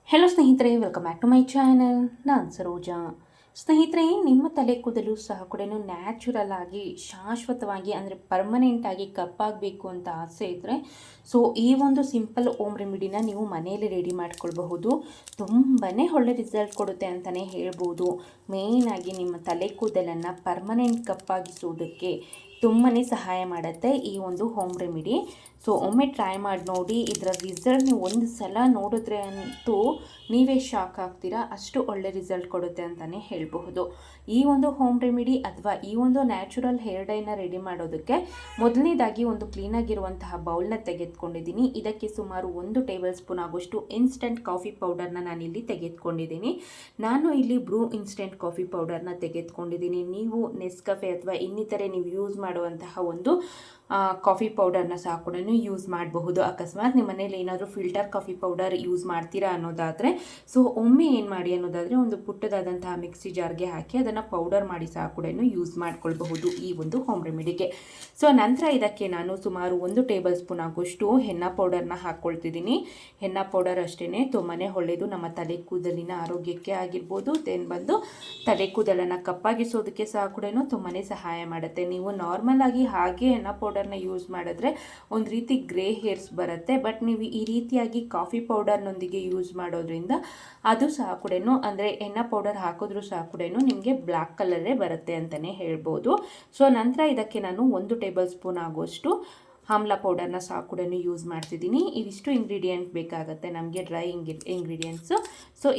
Hello ಸ್ನೇಹಿತರೆ, welcome back to my channel. ನಾನು ಸರೋಜಾ. ಸ್ನೇಹಿತರೆ, ನಿಮ್ಮ ತಲೆ ಕೂದಲು ಸಹ ಕೂಡ ನ್ಯಾಚುರಲ್ ಆಗಿ ಶಾಶ್ವತವಾಗಿ ಅಂದರೆ ಪರ್ಮನೆಂಟ್ ಆಗಿ ಕಪ್ಪಾಗಬೇಕು ಅಂತ ಆಸೆ ಇದ್ದರೆ ಈ ಒಂದು ಸಿಂಪಲ್ ಹೋಮ್ ರೆಮಿಡಿನ ನೀವು ಮನೆಯಲ್ಲಿ ರೆಡಿ ಮಾಡ್ಕೊಳ್ಬಹುದು. ತುಂಬಾ ಒಳ್ಳೆ ರಿಸಲ್ಟ್ ಕೊಡುತ್ತೆ ಅಂತಲೇ ಹೇಳ್ಬೋದು. ಮೇಯ್ನಾಗಿ ನಿಮ್ಮ ತಲೆ ಕೂದಲನ್ನು ಪರ್ಮನೆಂಟ್ ಕಪ್ಪಾಗಿಸುವುದಕ್ಕೆ ತುಂಬಾ ಸಹಾಯ ಮಾಡುತ್ತೆ ಈ ಒಂದು ಹೋಮ್ ರೆಮಿಡಿ. ಒಮ್ಮೆ ಟ್ರೈ ಮಾಡಿ ನೋಡಿ. ಇದರ ರಿಸಲ್ಟ್ ನೀವು ಒಂದು ಸಲ ನೋಡಿದ್ರೆ ಅಂತೂ ನೀವೇ ಶಾಕ್ ಆಗ್ತೀರಾ, ಅಷ್ಟು ಒಳ್ಳೆ ರಿಸಲ್ಟ್ ಕೊಡುತ್ತೆ ಅಂತಲೇ ಹೇಳಬಹುದು. ಈ ಒಂದು ಹೋಮ್ ರೆಮಿಡಿ ಅಥವಾ ಈ ಒಂದು ನ್ಯಾಚುರಲ್ ಹೇರ್ ಡೈನ ರೆಡಿ ಮಾಡೋದಕ್ಕೆ ಮೊದಲನೇದಾಗಿ ಒಂದು ಕ್ಲೀನಾಗಿರುವಂತಹ ಬೌಲ್ನ ತೆಗೆದುಕೊಂಡಿದ್ದೀನಿ. ಇದಕ್ಕೆ ಸುಮಾರು 1 ಟೇಬಲ್ ಸ್ಪೂನ್ ಆಗುವಷ್ಟು ಇನ್ಸ್ಟೆಂಟ್ ಕಾಫಿ ಪೌಡರ್ನ ನಾನಿಲ್ಲಿ ತೆಗೆದುಕೊಂಡಿದ್ದೀನಿ. ನಾನು ಇಲ್ಲಿ ಬ್ರೂ ಇನ್ಸ್ಟೆಂಟ್ ಕಾಫಿ ಪೌಡರ್ನ ತೆಗೆದುಕೊಂಡಿದ್ದೀನಿ. ನೀವು ನೆಸ್ಕಫೆ ಅಥವಾ ಇನ್ನಿತರೆ ನೀವು ಯೂಸ್ ಮಾಡುವಂತಹ ಒಂದು ಕಾಫಿ ಪೌಡರ್ನ ಸಹ ಕೂಡ ಯೂಸ್ ಮಾಡಬಹುದು. ಅಕಸ್ಮಾತ್ ನಿಮ್ಮ ಮನೇಲಿ ಏನಾದರೂ ಫಿಲ್ಟರ್ ಕಾಫಿ ಪೌಡರ್ ಯೂಸ್ ಮಾಡ್ತೀರಾ ಅನ್ನೋದಾದರೆ ಒಮ್ಮೆ ಏನು ಮಾಡಿ ಅನ್ನೋದಾದರೆ ಒಂದು ಪುಟ್ಟದಾದಂತಹ ಮಿಕ್ಸಿ ಜಾರ್ಗೆ ಹಾಕಿ ಅದನ್ನು ಪೌಡರ್ ಮಾಡಿ ಸಹ ಕೂಡ ಯೂಸ್ ಮಾಡ್ಕೊಳ್ಬಹುದು ಈ ಒಂದು ಹೋಮ್ ರೆಮಿಡಿಗೆ. ನಂತರ ಇದಕ್ಕೆ ನಾನು ಸುಮಾರು 1 ಟೇಬಲ್ ಸ್ಪೂನ್ ಆಗುವಷ್ಟು ಹೆನ್ನ ಪೌಡರ್ನ ಹಾಕ್ಕೊಳ್ತಿದ್ದೀನಿ. ಹೆನ್ನ ಪೌಡರ್ ಅಷ್ಟೇ ತುಂಬಾ ಒಳ್ಳೆಯದು ನಮ್ಮ ತಲೆ ಕೂದಲಿನ ಆರೋಗ್ಯಕ್ಕೆ ಆಗಿರ್ಬೋದು. ಬಂದು ತಲೆ ಕೂದಲನ್ನು ಕಪ್ಪಾಗಿಸೋದಕ್ಕೆ ಸಹ ಕೂಡ ತುಂಬಾ ಸಹಾಯ ಮಾಡುತ್ತೆ. ನೀವು ನಾರ್ಮಲ್ ಆಗಿ ಹಾಗೆ ಹೆನ್ನ ಪೌಡರ್ನ ಯೂಸ್ ಮಾಡಿದ್ರೆ ಒಂದು ರೀತಿ ಗ್ರೇ ಹೇರ್ಸ್ ಬರುತ್ತೆ. ಬಟ್ ನೀವು ಈ ರೀತಿಯಾಗಿ ಕಾಫಿ ಪೌಡರ್ನೊಂದಿಗೆ ಯೂಸ್ ಮಾಡೋದ್ರಿಂದ ಅದು ಸಹ ಕೂಡ ಅಂದರೆ ಹೆನ್ನ ಪೌಡರ್ ಹಾಕಿದ್ರೂ ಸಹ ಕೂಡ ನಿಮಗೆ ಬ್ಲ್ಯಾಕ್ ಕಲರೇ ಬರುತ್ತೆ ಅಂತಲೇ ಹೇಳ್ಬೋದು. ನಂತರ ಇದಕ್ಕೆ ನಾನು 1 ಟೇಬಲ್ ಸ್ಪೂನ್ ಆಗುವಷ್ಟು ಆಮ್ಲ ಪೌಡರ್ನ ಸಹ ಕೂಡ ಯೂಸ್ ಮಾಡ್ತಿದ್ದೀನಿ. ಇವಿಷ್ಟು ಇಂಗ್ರೀಡಿಯೆಂಟ್ ಬೇಕಾಗುತ್ತೆ ನಮಗೆ, ಡ್ರೈ ಇಂಗ್ರೀಡಿಯೆಂಟ್ಸು.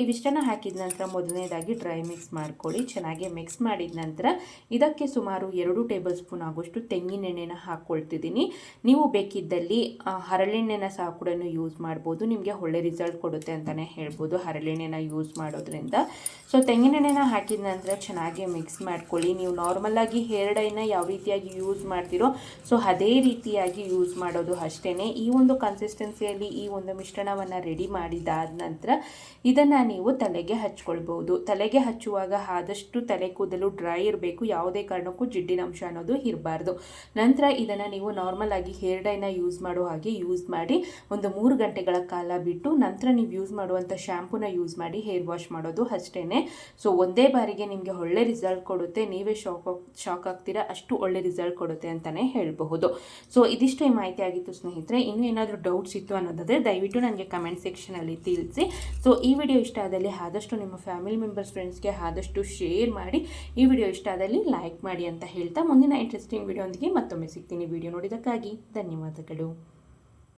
ಇವಿಷ್ಟನ್ನು ಹಾಕಿದ ನಂತರ ಮೊದಲನೇದಾಗಿ ಡ್ರೈ ಮಿಕ್ಸ್ ಮಾಡ್ಕೊಳ್ಳಿ. ಚೆನ್ನಾಗಿ ಮಿಕ್ಸ್ ಮಾಡಿದ ನಂತರ ಇದಕ್ಕೆ ಸುಮಾರು 2 ಟೇಬಲ್ ಸ್ಪೂನ್ ಆಗುವಷ್ಟು ತೆಂಗಿನೆಣ್ಣೆನ ಹಾಕ್ಕೊಳ್ತಿದ್ದೀನಿ. ನೀವು ಬೇಕಿದ್ದಲ್ಲಿ ಹರಳೆಣ್ಣೆನ ಸಹ ಕೂಡ ಯೂಸ್ ಮಾಡ್ಬೋದು. ನಿಮಗೆ ಒಳ್ಳೆ ರಿಸಲ್ಟ್ ಕೊಡುತ್ತೆ ಅಂತಲೇ ಹೇಳ್ಬೋದು ಹರಳೆಣ್ಣೆನ ಯೂಸ್ ಮಾಡೋದ್ರಿಂದ. ತೆಂಗಿನೆಣ್ಣೆನ ಹಾಕಿದ ನಂತರ ಚೆನ್ನಾಗಿ ಮಿಕ್ಸ್ ಮಾಡ್ಕೊಳ್ಳಿ. ನೀವು ನಾರ್ಮಲಾಗಿ ಹೇರ್ ಡೈನ ಯಾವ ರೀತಿಯಾಗಿ ಯೂಸ್ ಮಾಡ್ತೀರೋ ಅದೇ ರೀತಿಯಾಗಿ ಯೂಸ್ ಮಾಡೋದು ಅಷ್ಟೇ. ಈ ಒಂದು ಕನ್ಸಿಸ್ಟೆನ್ಸಿಯಲ್ಲಿ ಈ ಒಂದು ಮಿಶ್ರಣವನ್ನು ರೆಡಿ ಮಾಡಿದಾದ ನಂತರ ಇದನ್ನು ನೀವು ತಲೆಗೆ ಹಚ್ಕೊಳ್ಬೋದು. ತಲೆಗೆ ಹಚ್ಚುವಾಗ ಆದಷ್ಟು ತಲೆ ಕೂದಲು ಡ್ರೈ ಇರಬೇಕು, ಯಾವುದೇ ಕಾರಣಕ್ಕೂ ಜಿಡ್ಡಿನ ಅಂಶ ಅನ್ನೋದು ಇರಬಾರ್ದು. ನಂತರ ಇದನ್ನು ನೀವು ನಾರ್ಮಲ್ ಆಗಿ ಹೇರ್ ಡೈನ ಯೂಸ್ ಮಾಡೋ ಹಾಗೆ ಯೂಸ್ ಮಾಡಿ ಒಂದು 3 ಗಂಟೆಗಳ ಕಾಲ ಬಿಟ್ಟು ನಂತರ ನೀವು ಯೂಸ್ ಮಾಡುವಂಥ ಶ್ಯಾಂಪೂನ ಯೂಸ್ ಮಾಡಿ ಹೇರ್ ವಾಶ್ ಮಾಡೋದು ಅಷ್ಟೇ. ಒಂದೇ ಬಾರಿಗೆ ನಿಮಗೆ ಒಳ್ಳೆ ರಿಸಲ್ಟ್ ಕೊಡುತ್ತೆ. ನೀವೇ ಶಾಕ್ ಆಗ್ತೀರಾ, ಅಷ್ಟು ಒಳ್ಳೆ ರಿಸಲ್ಟ್ ಕೊಡುತ್ತೆ ಅಂತಲೇ ಹೇಳಬಹುದು. ಇದಿಷ್ಟು ಈ ಮಾಹಿತಿ ಆಗಿತ್ತು ಸ್ನೇಹಿತರೆ. ಇನ್ನೂ ಏನಾದರೂ ಡೌಟ್ಸ್ ಇತ್ತು ಅನ್ನೋದಾದರೆ ದಯವಿಟ್ಟು ನನಗೆ ಕಮೆಂಟ್ ಸೆಕ್ಷನಲ್ಲಿ ತಿಳಿಸಿ. ಈ ವಿಡಿಯೋ ಇಷ್ಟ ಆದಲ್ಲಿ ಆದಷ್ಟು ನಿಮ್ಮ ಫ್ಯಾಮಿಲಿ ಮೆಂಬರ್ಸ್, ಫ್ರೆಂಡ್ಸ್ಗೆ ಆದಷ್ಟು ಶೇರ್ ಮಾಡಿ. ಈ ವಿಡಿಯೋ ಇಷ್ಟ ಆದಲ್ಲಿ ಲೈಕ್ ಮಾಡಿ ಅಂತ ಹೇಳ್ತಾ ಮುಂದಿನ ಇಂಟ್ರೆಸ್ಟಿಂಗ್ ವಿಡಿಯೋಂದಿಗೆ ಮತ್ತೊಮ್ಮೆ ಸಿಗ್ತೀನಿ. ವಿಡಿಯೋ ನೋಡಿದ್ದಕ್ಕಾಗಿ ಧನ್ಯವಾದಗಳು.